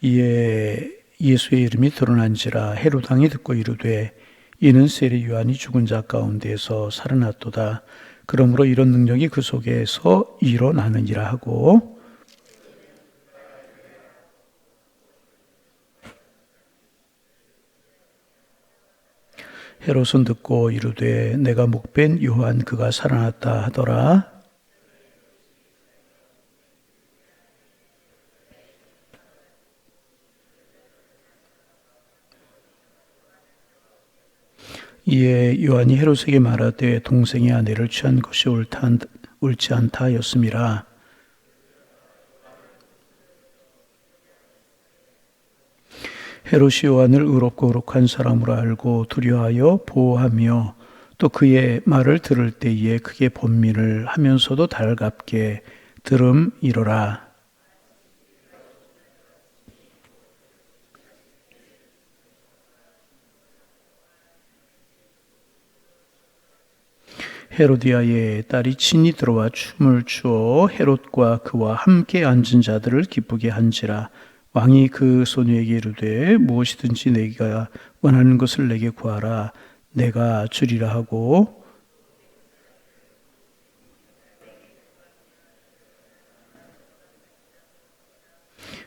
이에 예수의 이름이 드러난지라 헤롯 왕이 듣고 이르되 이는 세례 요한이 죽은 자 가운데에서 살아났도다. 그러므로 이런 능력이 그 속에서 일어나느니라 하고, 헤롯은 듣고 이르되 내가 목벤 요한 그가 살아났다 하더라. 이에 요한이 헤롯에게 말하되 동생의 아내를 취한 것이 옳지 않다 하였음이라. 헤롯이 요한을 의롭고 거룩한 사람으로 알고 두려워하여 보호하며 또 그의 말을 들을 때에 크게 번민을 하면서도 달갑게 들음이로라. 헤로디아의 딸이 친히 들어와 춤을 추어 헤롯과 그와 함께 앉은 자들을 기쁘게 한지라. 왕이 그 소녀에게 이르되 무엇이든지 내가 원하는 것을 내게 구하라. 내가 주리라 하고,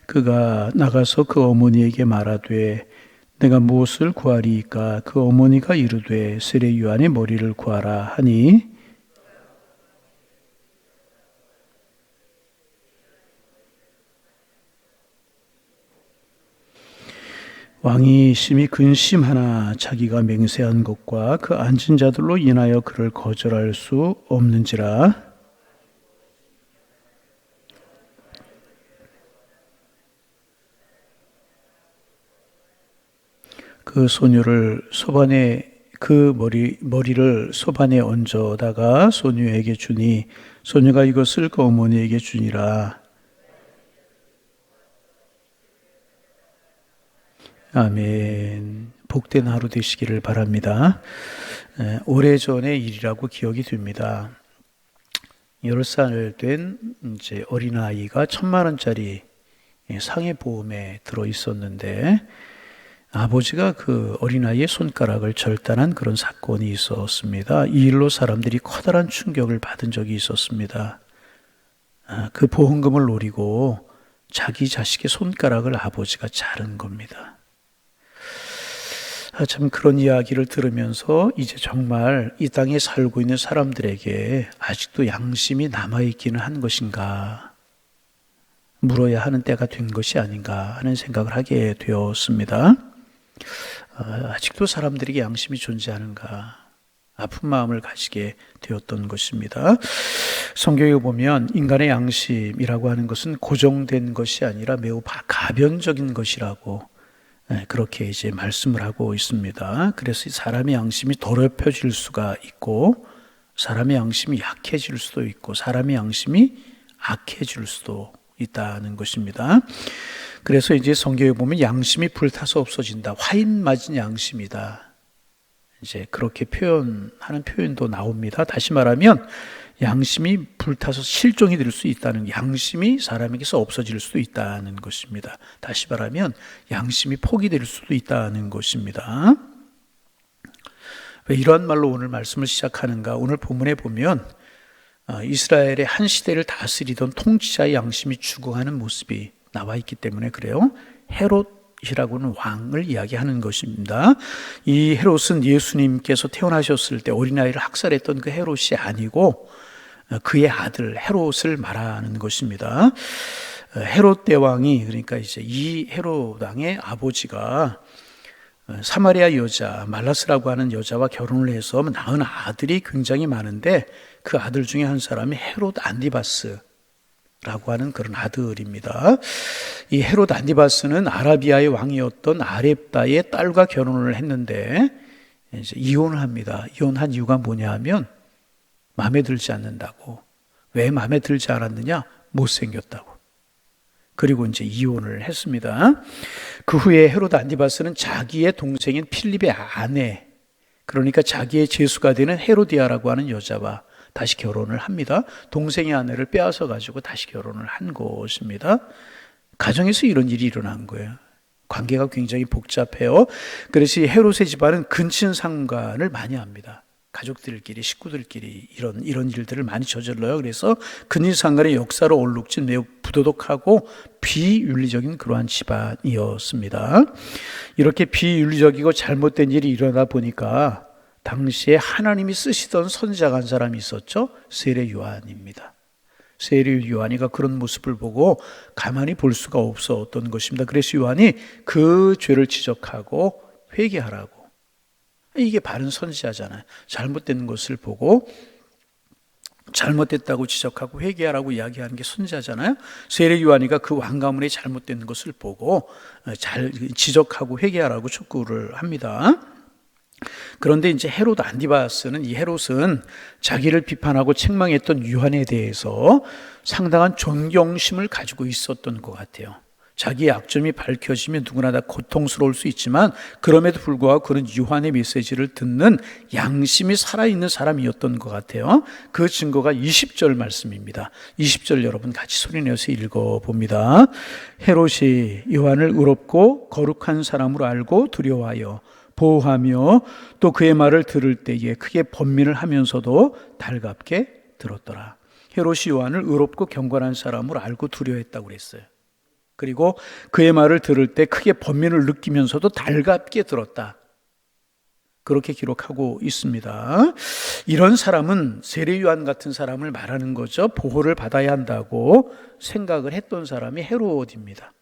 그가 나가서 그 어머니에게 말하되 내가 무엇을 구하리이까? 그 어머니가 이르되 세례 요한의 머리를 구하라 하니, 왕이 심히 근심하나 자기가 맹세한 것과 그 앉은 자들로 인하여 그를 거절할 수 없는지라. 그 소녀를 소반에 머리를 소반에 얹어다가 소녀에게 주니 소녀가 이것을 그 어머니에게 주니라. 아멘. 복된 하루 되시기를 바랍니다. 오래전의 일이라고 기억이 됩니다. 10살 된 이제 어린아이가 1,000,000원짜리 상해보험에 들어 있었는데 아버지가 그 어린아이의 손가락을 절단한 그런 사건이 있었습니다. 이 일로 사람들이 커다란 충격을 받은 적이 있었습니다. 그 보험금을 노리고 자기 자식의 손가락을 아버지가 자른 겁니다. 참 그런 이야기를 들으면서 이제 정말 이 땅에 살고 있는 사람들에게 아직도 양심이 남아있기는 한 것인가, 물어야 하는 때가 된 것이 아닌가 하는 생각을 하게 되었습니다. 아직도 사람들에게 양심이 존재하는가, 아픈 마음을 가지게 되었던 것입니다. 성경에 보면 인간의 양심이라고 하는 것은 고정된 것이 아니라 매우 가변적인 것이라고 그렇게 이제 말씀을 하고 있습니다. 그래서 사람의 양심이 더럽혀질 수가 있고, 사람의 양심이 약해질 수도 있고, 사람의 양심이 악해질 수도 있다는 것입니다. 그래서 이제 성경에 보면 양심이 불타서 없어진다, 화인 맞은 양심이다, 이제 그렇게 표현하는 표현도 나옵니다. 다시 말하면 양심이 불타서 실종이 될 수 있다는, 양심이 사람에게서 없어질 수도 있다는 것입니다. 다시 말하면 양심이 포기될 수도 있다는 것입니다. 왜 이러한 말로 오늘 말씀을 시작하는가? 오늘 본문에 보면 이스라엘의 한 시대를 다스리던 통치자의 양심이 죽어가는 모습이 나와 있기 때문에 그래요. 헤롯이라고는 왕을 이야기하는 것입니다. 이 헤롯은 예수님께서 태어나셨을 때 어린아이를 학살했던 그 헤롯이 아니고 그의 아들 헤롯을 말하는 것입니다. 헤롯 대왕이, 그러니까 이제 이 헤롯 왕의 아버지가 사마리아 여자 말라스라고 하는 여자와 결혼을 해서 낳은 아들이 굉장히 많은데 그 아들 중에 한 사람이 헤롯 안디바스라고 하는 그런 아들입니다. 이 헤롯 안디바스는 아라비아의 왕이었던 아렙다의 딸과 결혼을 했는데 이제 이혼을 합니다. 이혼한 이유가 뭐냐 하면 마음에 들지 않는다고. 왜 마음에 들지 않았느냐? 못생겼다고. 그리고 이제 이혼을 했습니다. 그 후에 헤롯 안디바스는 자기의 동생인 필립의 아내, 그러니까 자기의 제수가 되는 헤로디아라고 하는 여자와 다시 결혼을 합니다. 동생의 아내를 빼앗아 가지고 다시 결혼을 한 것입니다. 가정에서 이런 일이 일어난 거예요. 관계가 굉장히 복잡해요. 그래서 이 헤롯의 집안은 근친상간을 많이 합니다. 가족들끼리, 식구들끼리 이런 일들을 많이 저질러요. 그래서 근친상간의 역사로 얼룩진 매우 부도덕하고 비윤리적인 그러한 집안이었습니다. 이렇게 비윤리적이고 잘못된 일이 일어나 보니까 당시에 하나님이 쓰시던 선지자가 한 사람이 있었죠. 세례 요한입니다. 세례 요한이가 그런 모습을 보고 가만히 볼 수가 없었던 것입니다. 그래서 요한이 그 죄를 지적하고 회개하라고. 이게 바른 선지자잖아요. 잘못된 것을 보고 잘못됐다고 지적하고 회개하라고 이야기하는 게 선지자잖아요. 세례 요한이가 그 왕 가문의 잘못된 것을 보고 잘 지적하고 회개하라고 촉구를 합니다. 그런데 이제 헤롯 안티바스는, 이 헤롯은 자기를 비판하고 책망했던 요한에 대해서 상당한 존경심을 가지고 있었던 것 같아요. 자기의 약점이 밝혀지면 누구나 다 고통스러울 수 있지만 그럼에도 불구하고 그는 요한의 메시지를 듣는 양심이 살아있는 사람이었던 것 같아요. 그 증거가 20절 말씀입니다. 20절 여러분 같이 소리내어서 읽어봅니다. 헤롯이 요한을 의롭고 거룩한 사람으로 알고 두려워하여 보호하며 또 그의 말을 들을 때에 크게 번민을 하면서도 달갑게 들었더라. 헤롯이 요한을 의롭고 경건한 사람으로 알고 두려워했다고 그랬어요. 그리고 그의 말을 들을 때 크게 번민을 느끼면서도 달갑게 들었다. 그렇게 기록하고 있습니다. 이런 사람은 세례 요한 같은 사람을 말하는 거죠. 보호를 받아야 한다고 생각을 했던 사람이 헤롯입니다.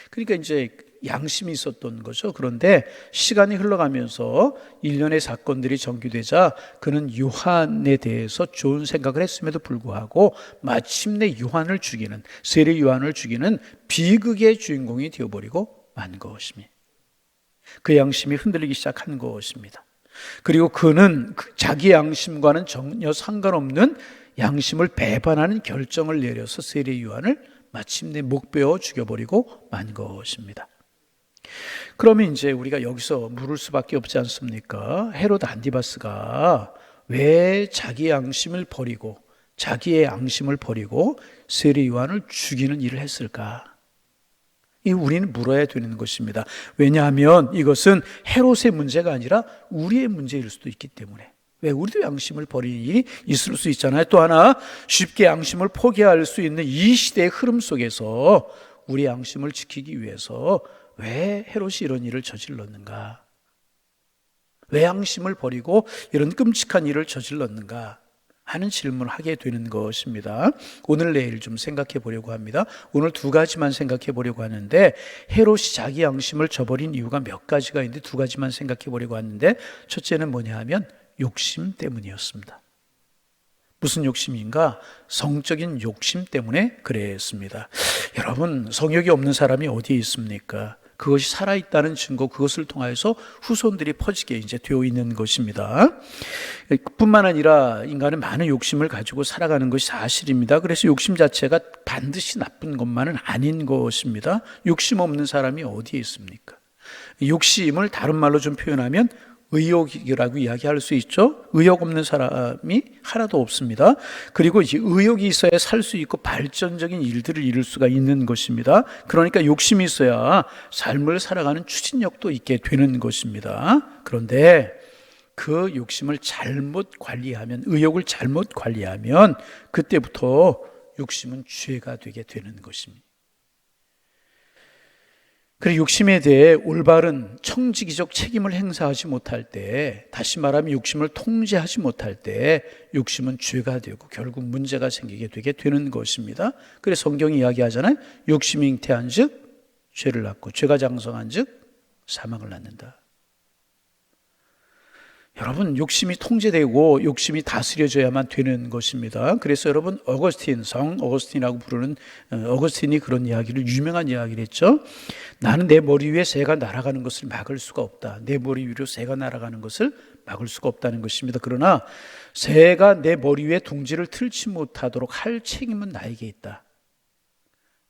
그러니까 이제 양심이 있었던 거죠. 그런데 시간이 흘러가면서 일련의 사건들이 전개되자 그는 요한에 대해서 좋은 생각을 했음에도 불구하고 마침내 요한을 죽이는, 세례 요한을 죽이는 비극의 주인공이 되어버리고 만 것입니다. 그 양심이 흔들리기 시작한 것입니다. 그리고 그는 자기 양심과는 전혀 상관없는 양심을 배반하는 결정을 내려서 세례 요한을 마침내 목베어 죽여버리고 만 것입니다. 그러면 이제 우리가 여기서 물을 수밖에 없지 않습니까? 헤롯 안티바스가 왜 자기 양심을 버리고 자기의 양심을 버리고 세례 요한을 죽이는 일을 했을까? 우리는 물어야 되는 것입니다. 왜냐하면 이것은 헤롯의 문제가 아니라 우리의 문제일 수도 있기 때문에. 왜? 우리도 양심을 버리는 일이 있을 수 있잖아요. 또 하나, 쉽게 양심을 포기할 수 있는 이 시대의 흐름 속에서 우리 양심을 지키기 위해서 왜 헤롯이 이런 일을 저질렀는가? 왜 양심을 버리고 이런 끔찍한 일을 저질렀는가? 하는 질문을 하게 되는 것입니다. 오늘 내일 좀 생각해 보려고 합니다. 오늘 두 가지만 생각해 보려고 하는데, 헤롯이 자기 양심을 저버린 이유가 몇 가지가 있는데 두 가지만 생각해 보려고 하는데, 첫째는 뭐냐 하면 욕심 때문이었습니다. 무슨 욕심인가? 성적인 욕심 때문에 그랬습니다. 여러분, 성욕이 없는 사람이 어디에 있습니까? 그것이 살아있다는 증거, 그것을 통해서 후손들이 퍼지게 이제 되어 있는 것입니다. 뿐만 아니라 인간은 많은 욕심을 가지고 살아가는 것이 사실입니다. 그래서 욕심 자체가 반드시 나쁜 것만은 아닌 것입니다. 욕심 없는 사람이 어디에 있습니까? 욕심을 다른 말로 좀 표현하면 의욕이라고 이야기할 수 있죠. 의욕 없는 사람이 하나도 없습니다. 그리고 이제 의욕이 있어야 살 수 있고 발전적인 일들을 이룰 수가 있는 것입니다. 그러니까 욕심이 있어야 삶을 살아가는 추진력도 있게 되는 것입니다. 그런데 그 욕심을 잘못 관리하면, 의욕을 잘못 관리하면 그때부터 욕심은 죄가 되게 되는 것입니다. 그리고 욕심에 대해 올바른 청지기적 책임을 행사하지 못할 때, 다시 말하면 욕심을 통제하지 못할 때 욕심은 죄가 되고 결국 문제가 생기게 되게 되는 것입니다. 그래서 성경이 이야기하잖아요. 욕심이 잉태한 즉 죄를 낳고 죄가 장성한 즉 사망을 낳는다. 여러분, 욕심이 통제되고 욕심이 다스려져야만 되는 것입니다. 그래서 여러분, 성 어거스틴이라고 부르는 어거스틴이 그런 이야기를, 유명한 이야기를 했죠. 나는 내 머리 위에 새가 날아가는 것을 막을 수가 없다. 내 머리 위로 새가 날아가는 것을 막을 수가 없다는 것입니다. 그러나 새가 내 머리 위에 둥지를 틀지 못하도록 할 책임은 나에게 있다.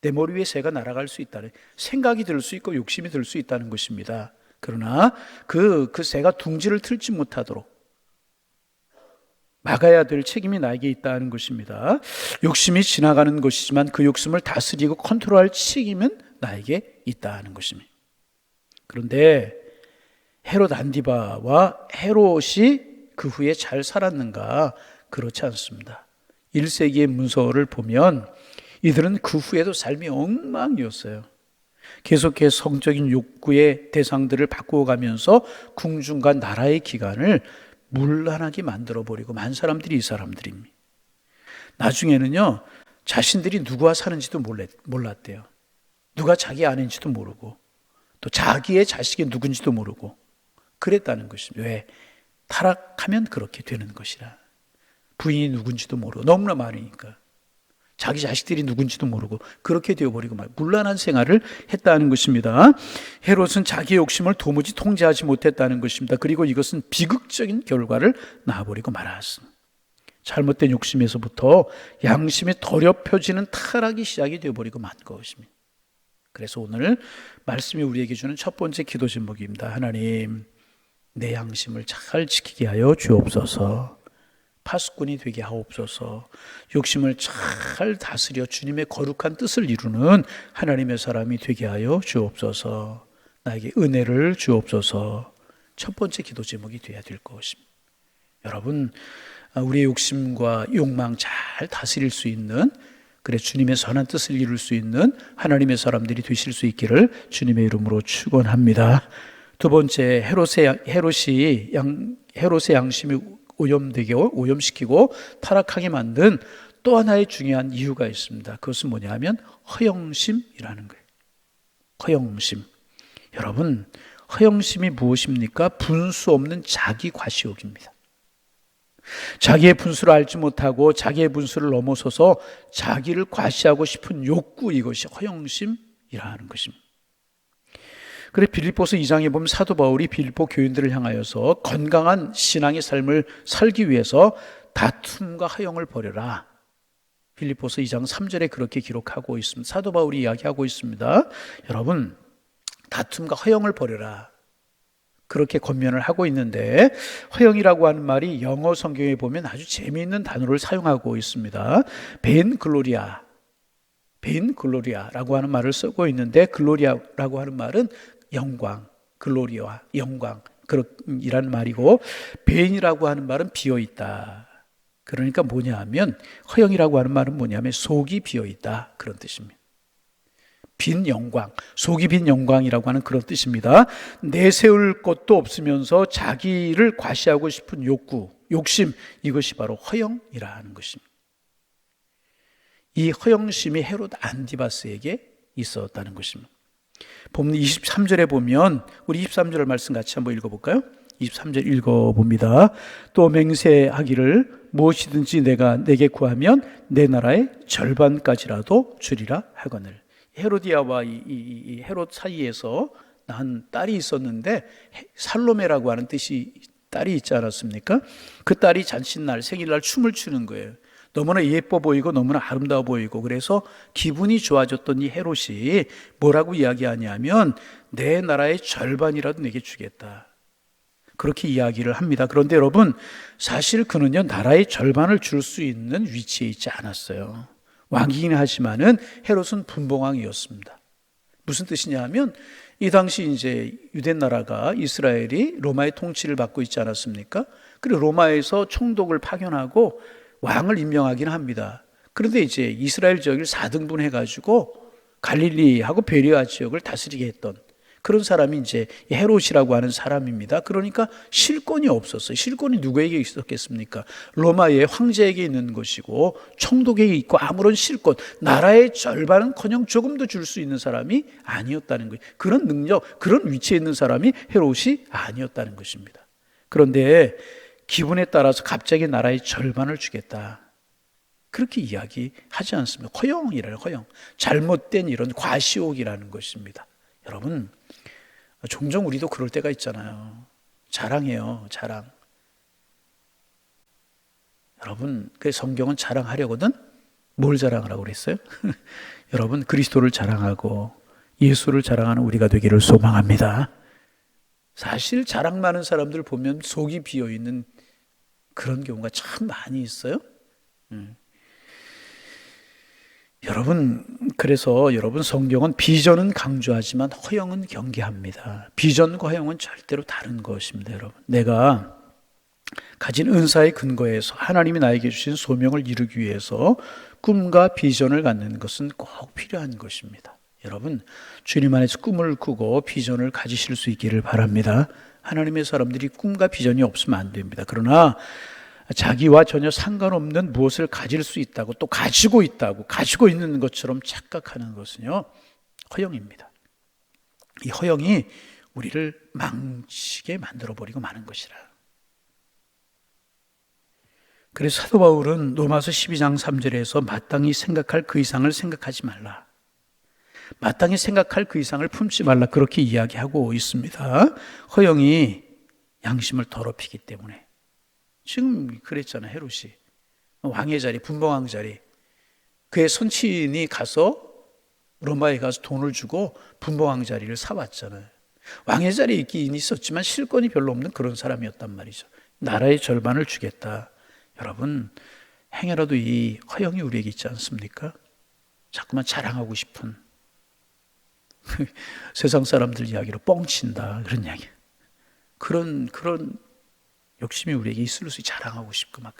내 머리 위에 새가 날아갈 수 있다는 생각이 들 수 있고 욕심이 들 수 있다는 것입니다. 그러나 그 새가 둥지를 틀지 못하도록 막아야 될 책임이 나에게 있다는 것입니다. 욕심이 지나가는 것이지만 그 욕심을 다스리고 컨트롤할 책임은 나에게 있다는 것입니다. 그런데 헤롯 안디바와 헤롯이 그 후에 잘 살았는가? 그렇지 않습니다. 1세기의 문서를 보면 이들은 그 후에도 삶이 엉망이었어요. 계속해서 성적인 욕구의 대상들을 바꾸어 가면서 궁중과 나라의 기관을 문란하게 만들어버리고 만 사람들이 이 사람들입니다. 나중에는요, 자신들이 누구와 사는지도 몰랐대요. 누가 자기 아내인지도 모르고 또 자기의 자식이 누군지도 모르고 그랬다는 것입니다. 왜? 타락하면 그렇게 되는 것이라. 부인이 누군지도 모르고 너무나 많으니까 자기 자식들이 누군지도 모르고 그렇게 되어버리고 문란한 생활을 했다는 것입니다. 헤롯은 자기의 욕심을 도무지 통제하지 못했다는 것입니다. 그리고 이것은 비극적인 결과를 낳아버리고 말았습니다. 잘못된 욕심에서부터 양심이 더럽혀지는 타락이 시작이 되어버리고 만 것입니다. 그래서 오늘 말씀이 우리에게 주는 첫 번째 기도 제목입니다. 하나님, 내 양심을 잘 지키게 하여 주옵소서. 파수꾼이 되게 하옵소서. 욕심을 잘 다스려 주님의 거룩한 뜻을 이루는 하나님의 사람이 되게 하여 주옵소서. 나에게 은혜를 주옵소서. 첫 번째 기도 제목이 되어야 될 것입니다. 여러분, 우리의 욕심과 욕망 잘 다스릴 수 있는, 그래 주님의 선한 뜻을 이룰 수 있는 하나님의 사람들이 되실 수 있기를 주님의 이름으로 축원합니다. 두 번째, 헤롯의 양심이 오염시키고 타락하게 만든 또 하나의 중요한 이유가 있습니다. 그것은 뭐냐 하면 허영심이라는 거예요. 허영심. 여러분, 허영심이 무엇입니까? 분수 없는 자기 과시욕입니다. 자기의 분수를 알지 못하고 자기의 분수를 넘어서서 자기를 과시하고 싶은 욕구, 이것이 허영심이라는 것입니다. 그래 빌립보서 2장에 보면 사도 바울이 빌립보 교인들을 향하여서 건강한 신앙의 삶을 살기 위해서 다툼과 허영을 버려라. 빌립보서 2장 3절에 그렇게 기록하고 있습니다. 사도 바울이 이야기하고 있습니다. 여러분, 다툼과 허영을 버려라. 그렇게 권면을 하고 있는데, 허영이라고 하는 말이 영어 성경에 보면 아주 재미있는 단어를 사용하고 있습니다. 벤글로리아라고 하는 말을 쓰고 있는데, 글로리아라고 하는 말은 영광, 글로리아, 영광 이라는 말이고, 벤이라고 하는 말은 비어있다. 그러니까 뭐냐 하면, 허영이라고 하는 말은 뭐냐 하면 속이 비어있다, 그런 뜻입니다. 빈 영광, 속이 빈 영광이라고 하는 그런 뜻입니다. 내세울 것도 없으면서 자기를 과시하고 싶은 욕심, 이것이 바로 허영이라는 것입니다. 이 허영심이 헤롯 안디바스에게 있었다는 것입니다. 본문 23절에 보면, 우리 23절 말씀 같이 한번 읽어볼까요? 23절 읽어봅니다. 또 맹세하기를 무엇이든지 내가 내게 구하면 내 나라의 절반까지라도 주리라 하거늘. 헤로디아와 이 헤롯 사이에서 낳은 딸이 있었는데, 살로메라고 하는 뜻이 딸이 있지 않았습니까? 그 딸이 잔칫날, 생일날 춤을 추는 거예요. 너무나 예뻐 보이고 너무나 아름다워 보이고, 그래서 기분이 좋아졌던 이 헤롯이 뭐라고 이야기하냐면, 내 나라의 절반이라도 내게 주겠다, 그렇게 이야기를 합니다. 그런데 여러분, 사실 그는요, 나라의 절반을 줄 수 있는 위치에 있지 않았어요. 왕이긴 하지만은 헤롯은 분봉왕이었습니다. 무슨 뜻이냐 하면, 이 당시 이제 유대 나라가, 이스라엘이 로마의 통치를 받고 있지 않았습니까? 그리고 로마에서 총독을 파견하고 왕을 임명하기는 합니다. 그런데 이제 이스라엘 지역을 4등분 해가지고 갈릴리하고 베레아 지역을 다스리게 했던 그런 사람이 이제 헤롯이라고 하는 사람입니다. 그러니까 실권이 없었어요. 실권이 누구에게 있었겠습니까? 로마의 황제에게 있는 것이고, 총독에게 있고, 아무런 실권, 나라의 절반은커녕 조금도 줄 수 있는 사람이 아니었다는 거예요. 그런 능력, 그런 위치에 있는 사람이 헤롯이 아니었다는 것입니다. 그런데 기분에 따라서 갑자기 나라의 절반을 주겠다, 그렇게 이야기하지 않습니다. 허영이라는, 허영, 잘못된 이런 과시욕이라는 것입니다. 여러분, 종종 우리도 그럴 때가 있잖아요. 자랑해요, 자랑. 여러분, 그 성경은 자랑하려거든 뭘 자랑하라고 그랬어요? 여러분, 그리스도를 자랑하고 예수를 자랑하는 우리가 되기를 소망합니다. 사실 자랑 많은 사람들 보면 속이 비어있는 그런 경우가 참 많이 있어요. 여러분, 그래서 여러분 성경은 비전은 강조하지만 허영은 경계합니다. 비전과 허영은 절대로 다른 것입니다, 여러분. 내가 가진 은사의 근거에서 하나님이 나에게 주신 소명을 이루기 위해서 꿈과 비전을 갖는 것은 꼭 필요한 것입니다. 여러분, 주님 안에서 꿈을 꾸고 비전을 가지실 수 있기를 바랍니다. 하나님의 사람들이 꿈과 비전이 없으면 안 됩니다. 그러나 자기와 전혀 상관없는 무엇을 가질 수 있다고, 또 가지고 있다고, 가지고 있는 것처럼 착각하는 것은요, 허영입니다. 이 허영이 우리를 망치게 만들어버리고 마는 것이라. 그래서 사도 바울은 로마서 12장 3절에서 마땅히 생각할 그 이상을 생각하지 말라, 마땅히 생각할 그 이상을 품지 말라, 그렇게 이야기하고 있습니다. 허영이 양심을 더럽히기 때문에. 지금 그랬잖아요. 헤롯이 왕의 자리, 분봉왕 자리, 그의 선친이 가서 로마에 가서 돈을 주고 분봉왕 자리를 사왔잖아요. 왕의 자리에 있긴 있었지만 실권이 별로 없는 그런 사람이었단 말이죠. 나라의 절반을 주겠다. 여러분, 행여라도 이 허영이 우리에게 있지 않습니까? 자꾸만 자랑하고 싶은 세상 사람들 이야기로 뻥친다, 그런 이야기. 그런 욕심이 우리에게 있을 수, 자랑하고 싶고 막.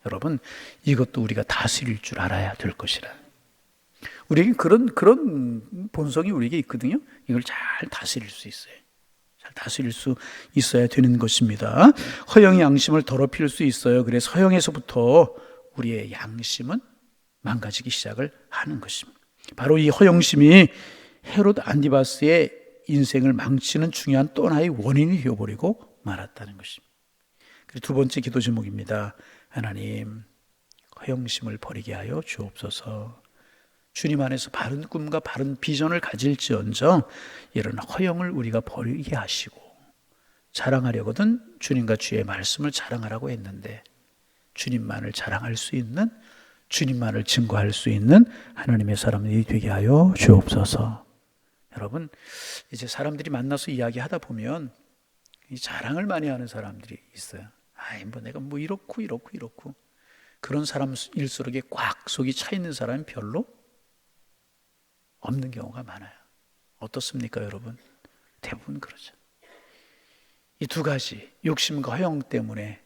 여러분, 이것도 우리가 다스릴 줄 알아야 될 것이라. 우리에게 그런 본성이 우리에게 있거든요. 이걸 잘 다스릴 수 있어요. 잘 다스릴 수 있어야 되는 것입니다. 허영의 양심을 더럽힐 수 있어요. 그래서 허영에서부터 우리의 양심은 망가지기 시작을 하는 것입니다. 바로 이 허영심이 헤롯 안티바스의 인생을 망치는 중요한 또 하나의 원인이 되어버리고 말았다는 것입니다. 그리고 두 번째 기도 제목입니다. 하나님, 허영심을 버리게 하여 주옵소서. 주님 안에서 바른 꿈과 바른 비전을 가질지언정 이런 허영을 우리가 버리게 하시고, 자랑하려거든 주님과 주의 말씀을 자랑하라고 했는데 주님만을 자랑할 수 있는, 주님만을 증거할 수 있는 하나님의 사람들이 되게 하여 주옵소서. 여러분, 이제 사람들이 만나서 이야기하다 보면 이 자랑을 많이 하는 사람들이 있어요. 내가 이렇고 그런 사람일수록에 꽉 속이 차 있는 사람이 별로 없는 경우가 많아요. 어떻습니까, 여러분? 대부분 그러죠. 이 두 가지, 욕심과 허영 때문에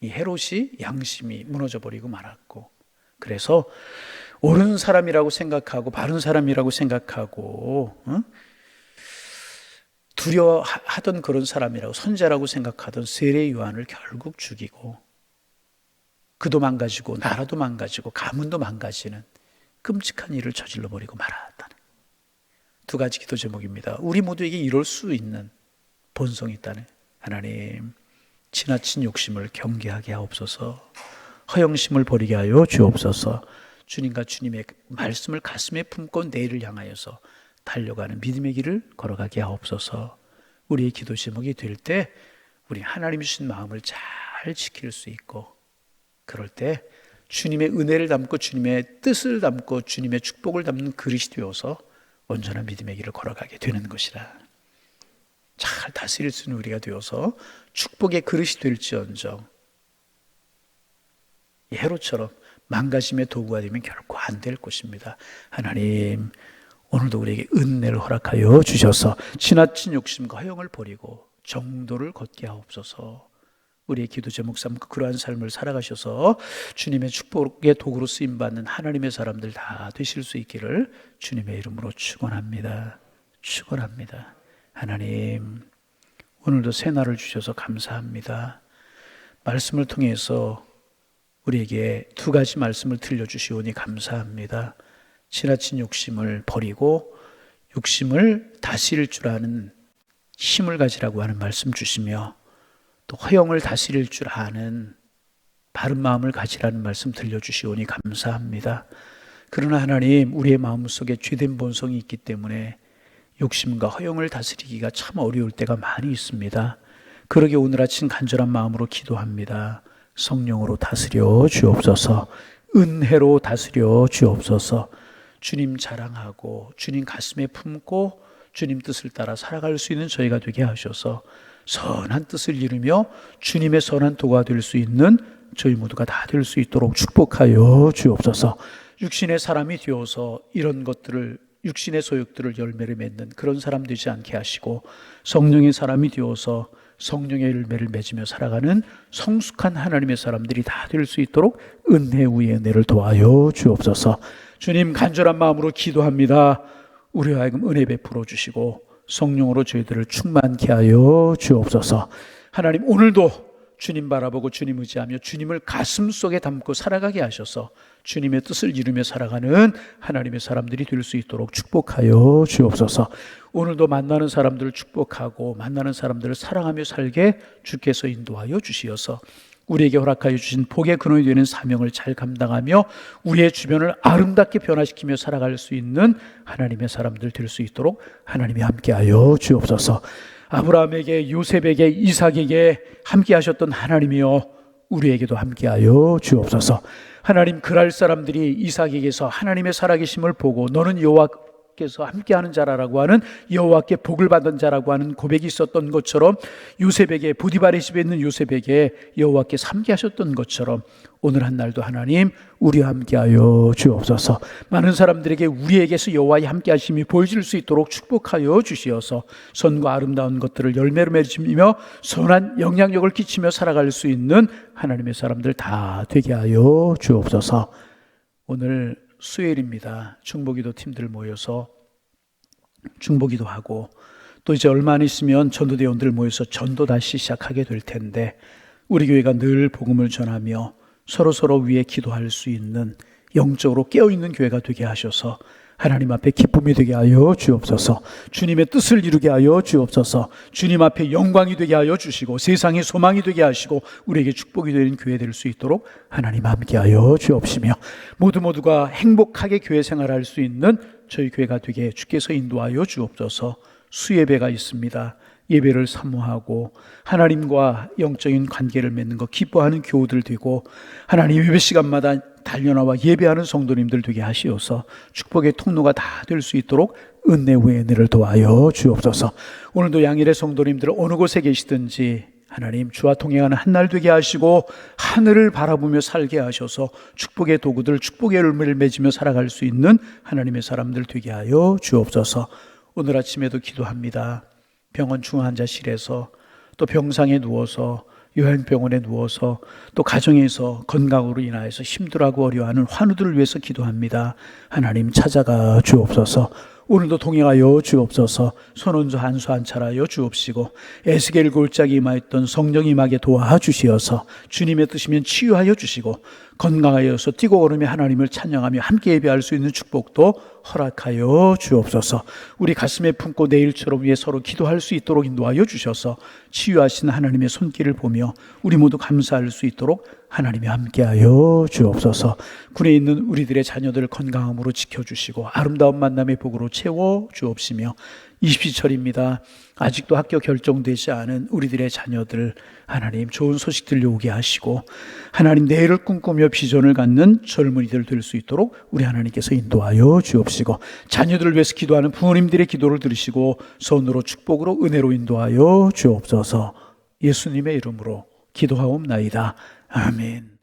이 헤롯이 양심이 무너져 버리고 말았고, 그래서 옳은 사람이라고 생각하고 바른 사람이라고 생각하고 두려워하던 그런 사람이라고, 선자라고 생각하던 세례 요한을 결국 죽이고, 그도 망가지고 나라도 망가지고 가문도 망가지는 끔찍한 일을 저질러 버리고 말았다는 두 가지 기도 제목입니다. 우리 모두에게 이럴 수 있는 본성이 있다는. 하나님, 지나친 욕심을 경계하게 하옵소서. 허영심을 버리게 하여 주옵소서. 주님과 주님의 말씀을 가슴에 품고 내일을 향하여서 달려가는 믿음의 길을 걸어가게 하옵소서. 우리의 기도 제목이 될 때 우리 하나님이 주신 마음을 잘 지킬 수 있고, 그럴 때 주님의 은혜를 담고 주님의 뜻을 담고 주님의 축복을 담는 그릇이 되어서 온전한 믿음의 길을 걸어가게 되는 것이라. 잘 다스릴 수 있는 우리가 되어서 축복의 그릇이 될지언정 이 헤롯처럼 망가짐의 도구가 되면 결코 안 될 것입니다. 하나님, 오늘도 우리에게 은혜를 허락하여 주셔서 지나친 욕심과 허영을 버리고 정도를 걷게 하옵소서. 우리의 기도 제목 삼고 그러한 삶을 살아가셔서 주님의 축복의 도구로 쓰임받는 하나님의 사람들 다 되실 수 있기를 주님의 이름으로 축원합니다. 축원합니다. 하나님, 오늘도 새 날을 주셔서 감사합니다. 말씀을 통해서 우리에게 두 가지 말씀을 들려주시오니 감사합니다. 지나친 욕심을 버리고 욕심을 다스릴 줄 아는 힘을 가지라고 하는 말씀 주시며, 또 허영을 다스릴 줄 아는 바른 마음을 가지라는 말씀 들려주시오니 감사합니다. 그러나 하나님, 우리의 마음속에 죄된 본성이 있기 때문에 욕심과 허영을 다스리기가 참 어려울 때가 많이 있습니다. 그러게 오늘 아침 간절한 마음으로 기도합니다. 성령으로 다스려 주옵소서. 은혜로 다스려 주옵소서. 주님 자랑하고 주님 가슴에 품고 주님 뜻을 따라 살아갈 수 있는 저희가 되게 하셔서 선한 뜻을 이루며 주님의 선한 도가 될 수 있는 저희 모두가 다 될 수 있도록 축복하여 주옵소서. 육신의 사람이 되어서 이런 것들을, 육신의 소욕들을 열매를 맺는 그런 사람 되지 않게 하시고, 성령의 사람이 되어서 성령의 열매를 맺으며 살아가는 성숙한 하나님의 사람들이 다 될 수 있도록 은혜 위에 은혜를 도와여 주옵소서. 주님, 간절한 마음으로 기도합니다. 우리 하여금 은혜 베풀어 주시고 성령으로 저희들을 충만케 하여 주옵소서. 하나님, 오늘도 주님 바라보고 주님 의지하며 주님을 가슴 속에 담고 살아가게 하셔서 주님의 뜻을 이루며 살아가는 하나님의 사람들이 될 수 있도록 축복하여 주옵소서. 오늘도 만나는 사람들을 축복하고 만나는 사람들을 사랑하며 살게 주께서 인도하여 주시어서 우리에게 허락하여 주신 복의 근원이 되는 사명을 잘 감당하며 우리의 주변을 아름답게 변화시키며 살아갈 수 있는 하나님의 사람들 될 수 있도록 하나님이 함께하여 주옵소서. 아브라함에게, 요셉에게, 이삭에게 함께 하셨던 하나님이여 우리에게도 함께하여 주옵소서. 하나님, 그랄 사람들이 이삭에게서 하나님의 살아계심을 보고 너는 여호와께서 함께하는 자라고 하는, 여호와께 복을 받은 자라고 하는 고백이 있었던 것처럼, 요셉에게, 보디발의 집에 있는 요셉에게 여호와께서 함께하셨던 것처럼 오늘 한 날도 하나님 우리와 함께하여 주옵소서. 많은 사람들에게 우리에게서 여호와의 함께하심이 보여질 수 있도록 축복하여 주시어서 선과 아름다운 것들을 열매로 맺으며 선한 영향력을 끼치며 살아갈 수 있는 하나님의 사람들 다 되게 하여 주옵소서. 오늘 수요일입니다. 중보기도 팀들 모여서 중보기도 하고 또 이제 얼마 안 있으면 전도대원들 모여서 전도 다시 시작하게 될 텐데, 우리 교회가 늘 복음을 전하며 서로 위에 기도할 수 있는 영적으로 깨어있는 교회가 되게 하셔서 하나님 앞에 기쁨이 되게 하여 주옵소서. 주님의 뜻을 이루게 하여 주옵소서. 주님 앞에 영광이 되게 하여 주시고 세상의 소망이 되게 하시고 우리에게 축복이 되는 교회 될 수 있도록 하나님 함께 하여 주옵시며 모두가 행복하게 교회 생활할 수 있는 저희 교회가 되게 주께서 인도하여 주옵소서. 수예배가 있습니다. 예배를 사모하고 하나님과 영적인 관계를 맺는 것 기뻐하는 교우들 되고, 하나님 예배 시간마다 달려나와 예배하는 성도님들 되게 하시어서 축복의 통로가 다 될 수 있도록 은혜 위에 은혜를 도와여 주옵소서. 오늘도 양일의 성도님들 어느 곳에 계시든지 하나님 주와 동행하는 한 날 되게 하시고 하늘을 바라보며 살게 하셔서 축복의 도구들, 축복의 열매를 맺으며 살아갈 수 있는 하나님의 사람들 되게 하여 주옵소서. 오늘 아침에도 기도합니다. 병원 중환자실에서, 또 병상에 누워서, 요양병원에 누워서, 또 가정에서 건강으로 인하여서 힘들어하고 어려워하는 환우들을 위해서 기도합니다. 하나님 찾아가 주옵소서. 오늘도 동행하여 주옵소서. 손원수 한수 한찰하여 주옵시고 에스겔 골짜기 임하였던 성령 임하게 도와주시어서 주님의 뜻이면 치유하여 주시고 건강하여서 뛰고 걸으며 하나님을 찬양하며 함께 예배할 수 있는 축복도 허락하여 주옵소서. 우리 가슴에 품고 내일처럼 위해 서로 기도할 수 있도록 인도하여 주셔서 치유하신 하나님의 손길을 보며 우리 모두 감사할 수 있도록 하나님이 함께하여 주옵소서. 군에 있는 우리들의 자녀들을 건강함으로 지켜주시고 아름다운 만남의 복으로 채워 주옵시며 20시철입니다. 아직도 학교 결정되지 않은 우리들의 자녀들 하나님 좋은 소식 들려오게 하시고 하나님 내일을 꿈꾸며 비전을 갖는 젊은이들 될 수 있도록 우리 하나님께서 인도하여 주옵시고 자녀들을 위해서 기도하는 부모님들의 기도를 들으시고 선으로 축복으로 은혜로 인도하여 주옵소서. 예수님의 이름으로 기도하옵나이다. 아멘.